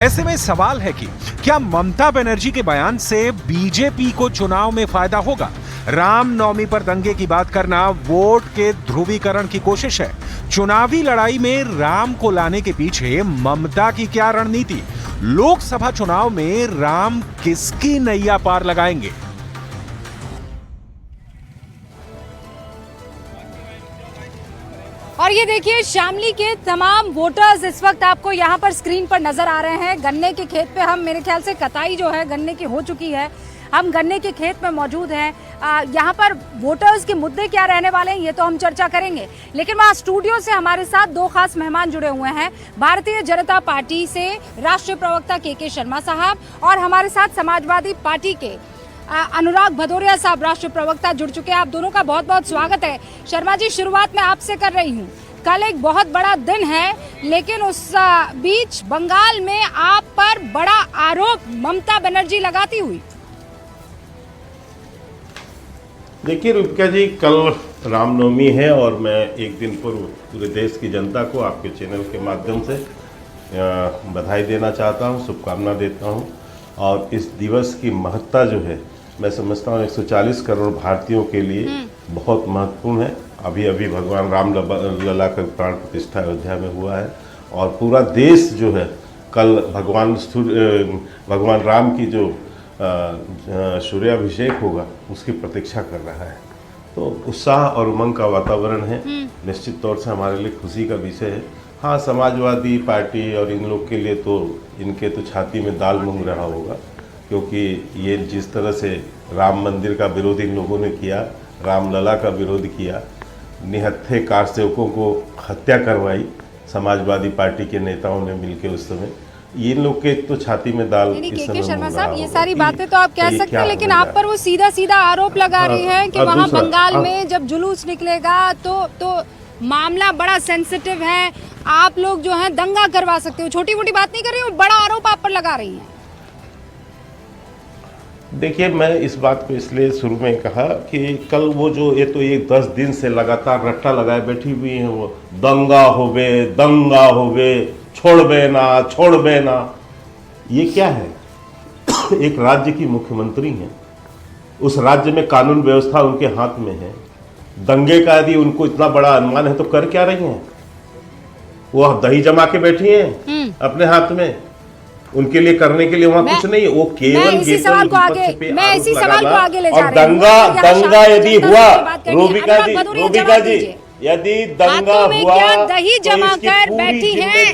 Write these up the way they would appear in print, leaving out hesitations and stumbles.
ऐसे में सवाल है कि क्या ममता बनर्जी के बयान से बीजेपी को चुनाव में फायदा होगा? रामनवमी पर दंगे की बात करना वोट के ध्रुवीकरण की कोशिश है। चुनावी लड़ाई में राम को लाने के पीछे ममता की क्या रणनीति? लोकसभा चुनाव में राम किसकी नैया पार लगाएंगे? और ये देखिए, शामली के तमाम वोटर्स इस वक्त आपको यहाँ पर स्क्रीन पर नजर आ रहे हैं। गन्ने के खेत पे हम, मेरे ख्याल से कटाई जो है गन्ने की हो चुकी है। हम गन्ने के खेत में मौजूद हैं। यहाँ पर वोटर्स के मुद्दे क्या रहने वाले हैं ये तो हम चर्चा करेंगे, लेकिन वहाँ स्टूडियो से हमारे साथ दो खास मेहमान जुड़े हुए हैं। भारतीय जनता पार्टी से राष्ट्रीय प्रवक्ता के शर्मा साहब और हमारे साथ समाजवादी पार्टी के अनुराग भदौरिया साहब राष्ट्रीय प्रवक्ता जुड़ चुके हैं। आप दोनों का बहुत बहुत स्वागत है। शर्मा जी, शुरुआत मैं आपसे कर रही हूँ। कल एक बहुत बड़ा दिन है, लेकिन उस बीच बंगाल में आप पर बड़ा आरोप ममता बनर्जी लगाती हुई। देखिए रूपिका जी, कल रामनवमी है और मैं एक दिन पूर्व पूरे देश की जनता को आपके चैनल के माध्यम से बधाई देना चाहता हूँ, शुभकामना देता हूँ। और इस दिवस की महत्ता जो है, मैं समझता हूँ 140 करोड़ भारतीयों के लिए बहुत महत्वपूर्ण है। अभी अभी भगवान राम लला का प्राण प्रतिष्ठा अयोध्या में हुआ है और पूरा देश जो है कल भगवान राम की जो सूर्याभिषेक होगा उसकी प्रतीक्षा कर रहा है। तो उत्साह और उमंग का वातावरण है। निश्चित तौर से हमारे लिए खुशी का विषय है। हाँ, समाजवादी पार्टी और इन लोग के लिए तो इनके तो छाती में दाल मूंग रहा होगा, क्योंकि ये जिस तरह से राम मंदिर का विरोध इन लोगों ने किया, रामलला का विरोध किया, निहत्थे कार सेवकों को हत्या करवाई समाजवादी पार्टी के नेताओं ने मिलकर उस समय, ये लोग के तो छाती में दाल इस समय शर्मा साहब, ये सारी बातें तो आप कह सकते हैं, लेकिन आप पर वो सीधा सीधा आरोप लगा रही हैं कि वहाँ बंगाल में जब जुलूस निकलेगा तो मामला बड़ा सेंसिटिव है, आप लोग जो है दंगा करवा सकते हो। छोटी मोटी बात नहीं कर रही हूँ, बड़ा आरोप आप पर लगा रही हैं। देखिए, मैं इस बात को इसलिए शुरू में कहा कि कल वो जो ये तो एक 10 दिन से लगातार रट्टा लगाए बैठी हुई है, वो दंगा होवे छोड़बे ना, ये क्या है? एक राज्य की मुख्यमंत्री हैं, उस राज्य में कानून व्यवस्था उनके हाथ में है। दंगे का यदि उनको इतना बड़ा अनुमान है तो कर क्या रही हैं? वो दही जमा के बैठी हैं अपने हाथ में, उनके लिए करने के लिए वहां कुछ नहीं है। वो केवल इसी सवाल को आगे ले जा और दंगा यदि हुआ, रोबिका जी यदि दंगा हुआ, दही जमा कर बैठी है,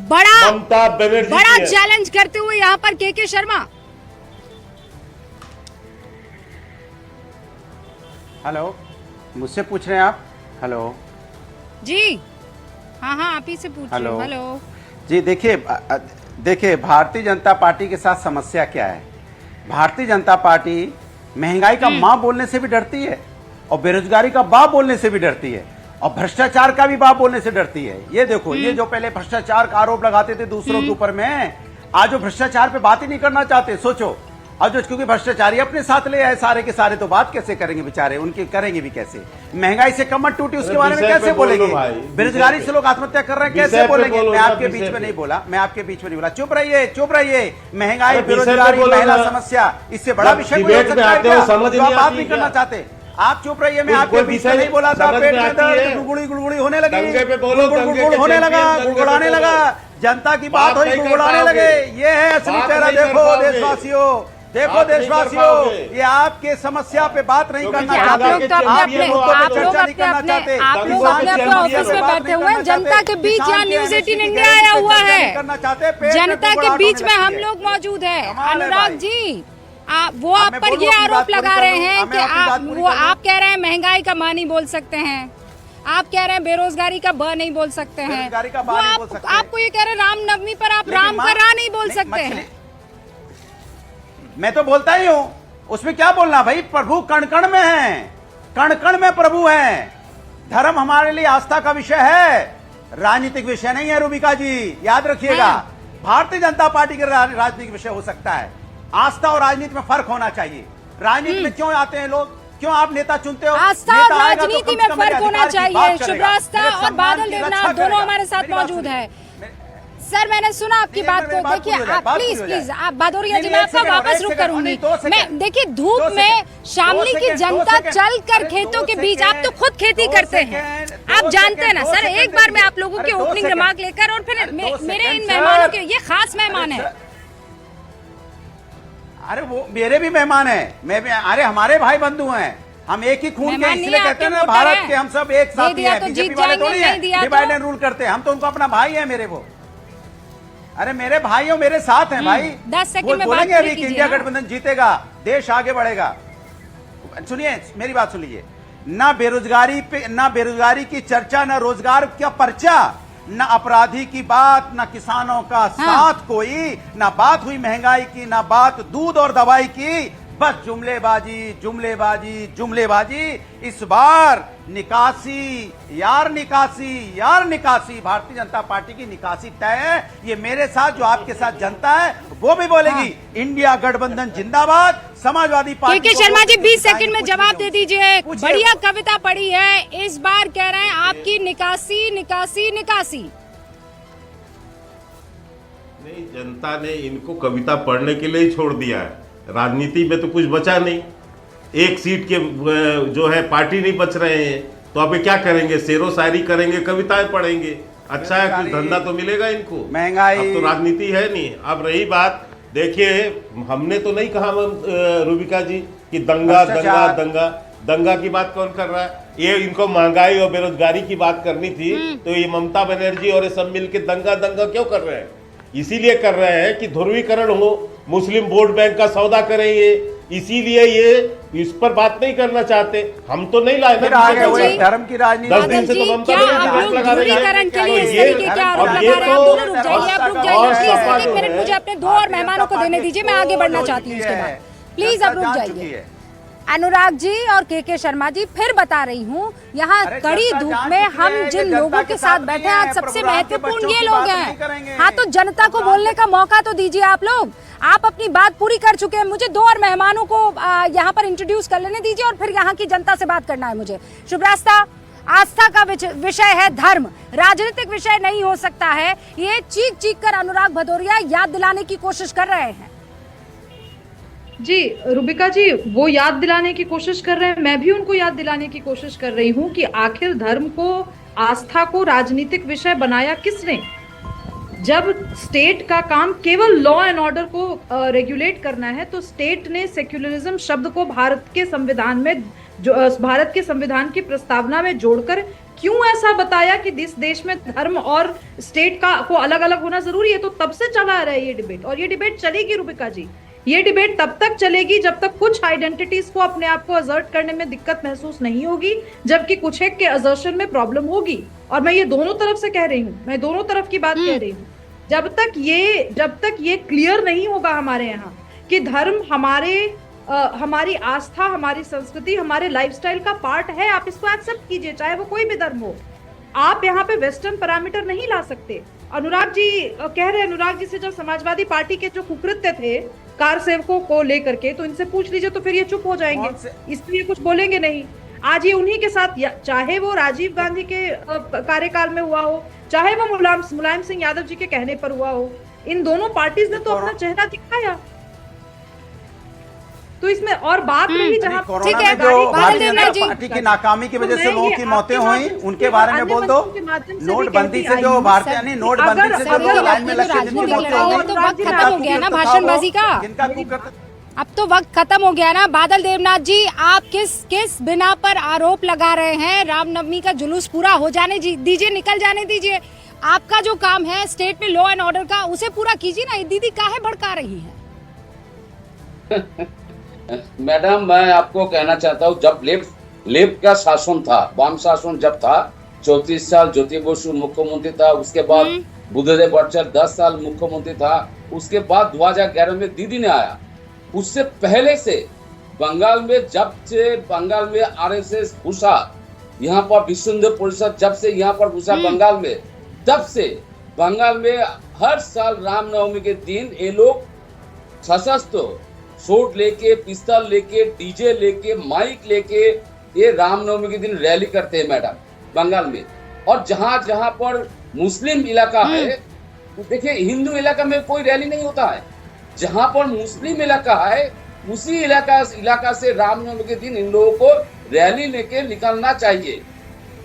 बड़ा ममता बनर्जी बड़ा चैलेंज करते हुए यहाँ पर के शर्मा। हेलो, मुझसे पूछ रहे हैं आप? हेलो जी, हाँ आप ही से पूछिए। हेलो जी, देखिए भारतीय जनता पार्टी के साथ समस्या क्या है। भारतीय जनता पार्टी महंगाई का मां बोलने से भी डरती है और बेरोजगारी का बाप बोलने से भी डरती है और भ्रष्टाचार का भी बाप बोलने से डरती है। ये देखो, ये जो पहले भ्रष्टाचार का आरोप लगाते थे दूसरों के ऊपर में, आज जो भ्रष्टाचार पे बात ही नहीं करना चाहते। सोचो, और जो क्योंकि भ्रष्टाचारी अपने साथ ले आए सारे के सारे, तो बात कैसे करेंगे बेचारे, उनके करेंगे भी कैसे? महंगाई से कमर टूटी उसके बारे में कैसे बोलेंगे? बेरोजगारी से लोग आत्महत्या कर रहे हैं, कैसे बोलेंगे? मैं आपके बीच में नहीं बोला, चुप रहिए। महंगाई, बेरोजगारी, महिला समस्या, इससे बड़ा विषय कोई हो सकता है क्या? आप बात नहीं करना चाहते, आप चुप रहिए। मैं आपके बीच में नहीं बोला था। पेट में दर्द, गुड़गुड़ी होने लगी, गुड़गुड़ाने लगा, जनता की बात हुई, गुड़गुड़ाने लगे। ये है असली चेहरा। देखो देशवासियों, ये आपके समस्या पे बात नहीं करना चाहते, आप लोग अपने ऑफिस में बैठे हुए हैं, जनता के बीच यहाँ न्यूज 18 इंडिया आया हुआ है, जनता के बीच में हम लोग मौजूद है। अनुराग जी, वो आप पर ये आरोप लगा रहे हैं कि आप कह रहे हैं महंगाई का मां नहीं बोल सकते हैं, आप कह रहे हैं बेरोजगारी का ब नहीं बोल सकते हैं, आपको ये कह रहे हैं रामनवमी पर आप राम का रा नहीं बोल सकते हैं। मैं तो बोलता ही हूं, उसमें क्या बोलना भाई? प्रभु कण कण में है, कण कण में प्रभु है। धर्म हमारे लिए आस्था का विषय है, राजनीतिक विषय नहीं है। रूबिका जी याद रखिएगा, भारतीय जनता पार्टी के राजनीतिक विषय हो सकता है, आस्था और राजनीति में फर्क होना चाहिए। राजनीति में क्यों आते हैं लोग? क्यों आप नेता चुनते हो? आस्था और राजनीति में फर्क होना चाहिए। शुभ्रा और बादल देवनाथ दोनों हमारे साथ मौजूद है। सर मैंने सुना आपकी नहीं, बात मेरी को। बात देखिए पूरी हो जाए, आप बात प्लीज पूरी हो प्लीज जाए। आप भदौरिया जी नहीं, मैं एक आपका सेकंड, वापस एक रुक सेकंड, करूंगी। नहीं, 2 सेकंड। मैं देखिए 2 धूप में सेकंड, शामली 2 की सेकंड, जनता 2 सेकंड, चल कर अरे खेतों 2 के बीच, आप तो सेकंड, खुद खेती 2 करते हैं, सेकंड, आप 2 जानते हैं ना सेकंड, सर। 2 एक बार मैं सेकंड, आप लोगों अरे के 2 ओपनिंग सेकंड, रिमार्क लेकर और फिर अरे 2 मेरे इन सेकंड, मेहमानों सर। के, ये खास मेहमान है। अरे वो मेरे भी मेहमान हैं, मैं भी, अरे हमारे भाई बंधु हैं, हम एक ही खून के, मेहमान नहीं इसलिए है, कहते हैं आपके ना वोटर भारत हैं। के हम सब एक दे साथी दिया हैं। तो बीजेपी जीत वाले जाएंगे, थोड़ी नहीं दिया हैं तो- डिवाइड एंड रूल करते हैं, हम तो उनको अपना भाई है मेरे वो। अरे मेरे भाई हो, मेरे साथ हैं भाई। 10 सेकंड वो में बात बोलेंगे पूरी अभी कि कीजिए इंडिया ना। गठबंधन जीतेगा, देश आगे बढ़ेगा। सुनिए मेरी बात सुन लीजिए, ना बेरोजगारी की चर्चा, ना रोजगार का पर्चा, ना अपराधी की बात, ना किसानों का साथ कोई, ना बात हुई महंगाई की, ना बात दूध और दवाई की, बस जुमलेबाजी जुमलेबाजी जुमलेबाजी। इस बार निकासी यार निकासी, भारतीय जनता पार्टी की निकासी तय है। ये मेरे साथ जो आपके साथ जनता है वो भी बोलेगी इंडिया गठबंधन जिंदाबाद। समाजवादी पार्टी के को शर्मा जी वोट 20 की सेकंड में कुछ जवाब नहीं दे दीजिए। पूछिए। बढ़िया कविता पढ़ी है, इस बार कह रहे हैं आपकी निकासी निकासी निकासी। नहीं, जनता ने इनको कविता पढ़ने के लिए ही छोड़ दिया है, राजनीति में तो कुछ बचा नहीं। एक सीट के जो है पार्टी नहीं बच रहे हैं, तो अब ये क्या करेंगे? शेरो शायरी करेंगे, कविताएं पढ़ेंगे। अच्छा है, कुछ धंधा तो मिलेगा इनको। महंगाई, अब तो राजनीति है नहीं। अब रही बात, देखिए हमने तो नहीं कहा रूबिका जी कि दंगा की बात कौन कर रहा है? ये इनको महंगाई और बेरोजगारी की बात करनी थी, तो ये ममता बनर्जी और ये सब मिलके दंगा क्यों कर रहे हैं? इसीलिए कर रहे हैं कि ध्रुवीकरण हो, मुस्लिम वोट बैंक का सौदा करेंगे, इसीलिए ये इस पर बात नहीं करना चाहते। हम तो नहीं लाए फिर आगे वो एक धर्म की राजनीति। 10 दिन से तो ममता बनर्जी लगा रही ध्रुवीकरण के लिए इस है। तरीके के आरोप अब लगा ये रहे हैं। आप दोनों रुक जाइए, आप रुक जाइए और प्लीज। सपा एक जो मिनट है, मुझे अपने 2 और मेहमानों को देने दीजिए, मैं आगे बढ़ना चाहती हूँ उसके बाद। प्लीज आप रुक जाइए। अनुराग जी और के शर्मा जी, फिर बता रही हूँ, यहाँ अरे कड़ी जनता धूप जान में चुकी हम है, जिन जनता लोगों के के साथ साथ नहीं बैठे है, हैं, आज सबसे प्रोग्राम के महत्वपूर्ण बच्चों ये की लोग बात नहीं हैं। करेंगे। हाँ तो जनता को बोलने का मौका तो दीजिए आप लोग। आप अपनी बात पूरी कर चुके हैं, मुझे 2 और मेहमानों को यहाँ पर इंट्रोड्यूस कर लेने दीजिए और फिर यहाँ की जनता से बात करना है मुझे। शुभ रास्ता, आस्था का विषय है धर्म, राजनीतिक विषय नहीं हो सकता है। ये चीख कर अनुराग भदौरिया याद दिलाने की कोशिश कर रहे हैं। जी रूबिका जी, वो याद दिलाने की कोशिश कर रहे हैं, मैं भी उनको याद दिलाने की कोशिश कर रही हूँ कि आखिर धर्म को, आस्था को राजनीतिक विषय बनाया किसने? जब स्टेट का काम केवल लॉ एंड ऑर्डर को रेगुलेट करना है, तो स्टेट ने सेक्युलरिज्म शब्द को भारत के संविधान की प्रस्तावना में जोड़कर क्यों ऐसा बताया कि इस देश में धर्म और स्टेट को अलग अलग होना जरूरी है? तो तब से चला आ रहा है ये डिबेट, और ये डिबेट चलेगी रूबिका जी। ये डिबेट तब तक चलेगी जब तक कुछ आइडेंटिटीज को अपने आप को असर्ट करने में दिक्कत महसूस नहीं होगी, जबकि कुछ एक के असर्शन में प्रॉब्लम होगी। और मैं ये दोनों तरफ से कह रही हूँ, मैं दोनों तरफ की बात कह रही हूँ। जब तक ये क्लियर नहीं होगा हमारे यहाँ कि धर्म हमारी आस्था, हमारी संस्कृति, हमारे लाइफस्टाइल का पार्ट है, आप इसको एक्सेप्ट कीजिए, चाहे वो कोई भी धर्म हो। आप यहाँ पे वेस्टर्न पैरामीटर नहीं ला सकते। अनुराग जी कह रहे हैं, अनुराग जी से जब समाजवादी पार्टी के जो कुकृत्य थे कार सेवकों को लेकर के, तो इनसे पूछ लीजिए, तो फिर ये चुप हो जाएंगे, इसलिए कुछ बोलेंगे नहीं। आज ये उन्हीं के साथ, चाहे वो राजीव गांधी के कार्यकाल में हुआ हो, चाहे वो मुलायम सिंह यादव जी के कहने पर हुआ हो, इन दोनों पार्टीज ने तो अपना चेहरा दिखाया। तो इसमें और बात रही जहां ठीक है, जो भारतीय देवनाथ जनता जी। पार्टी की नाकामी की वजह से मैं लोगों ये की मौतें आपके हुई, माध्यम उनके से बारे में अन्य बोल दो। मंत्रियों के माध्यम से भी नोटबंदी कहती से जो आई भारतीय, हूं। नहीं नोटबंदी से जो अगर लोग लाइन में लगे राजनीति जिनकी में मौतें लड़ाई हुई, है, तो वक्त खत्म हो गया ना भाषणबाजी का। जिनका कुकृत्य अब तो वक्त खत्म हो गया ना। बादल देवनाथ जी, आप किस बिना पर आरोप लगा रहे हैं? रामनवमी का जुलूस पूरा हो जाने दीजिए, निकल जाने दीजिए। आपका जो काम है स्टेट में लॉ एंड ऑर्डर का, उसे पूरा कीजिए ना। ये दीदी काहे भड़का रही है? मैडम, मैं आपको कहना चाहता हूँ, जब लेफ्ट का शासन था, वाम शासन जब था, 34 साल ज्योति बसु मुख्यमंत्री था, उसके बाद बुद्धदेव भट्टाचार्य 10 साल मुख्यमंत्री था, उसके बाद 2011 में दीदी ने आया। उससे पहले से बंगाल में, जब से बंगाल में आरएसएस घुसा, यहाँ पर विश्व हिंदू परिषद जब से यहाँ पर घुसा बंगाल में, तब से बंगाल में हर साल रामनवमी के दिन ये लोग सशस्त्र शॉट लेके, पिस्तौल लेके, डीजे लेके, माइक लेके ये रामनवमी के दिन रैली करते हैं मैडम बंगाल में। और जहां जहां पर मुस्लिम इलाका है, देखिए हिंदू इलाका में कोई रैली नहीं होता है, जहां पर मुस्लिम इलाका है उसी इलाका से रामनवमी के दिन इन लोगों को रैली लेके निकलना चाहिए।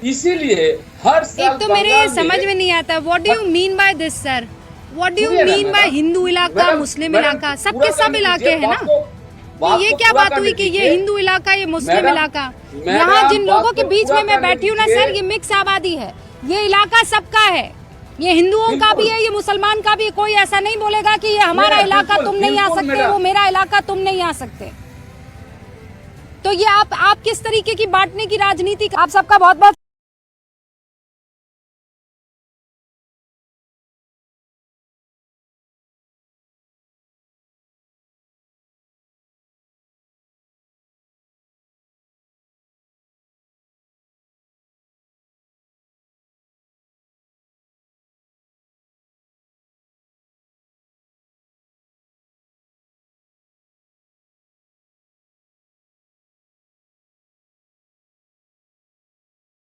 इसीलिए हर साल एक तो मेरे समझ में नहीं आता, what do you mean by this sir? What do you mean by Hindu इलाका, मुस्लिम इलाका? सबके सब इलाके हैं ना। ये क्या बात हुई कि ये हिंदू इलाका, ये मुस्लिम इलाका? यहाँ जिन लोगों के बीच में मैं बैठी हूँ ना सर, ये मिक्स आबादी है, ये इलाका सबका है, ये हिंदुओं का भी है, ये मुसलमान का भी है। कोई ऐसा नहीं बोलेगा कि ये हमारा इलाका तुम नहीं आ सकते, वो मेरा इलाका तुम नहीं आ सकते। तो ये आप किस तरीके की बांटने की राजनीति, आप सबका बहुत बहुत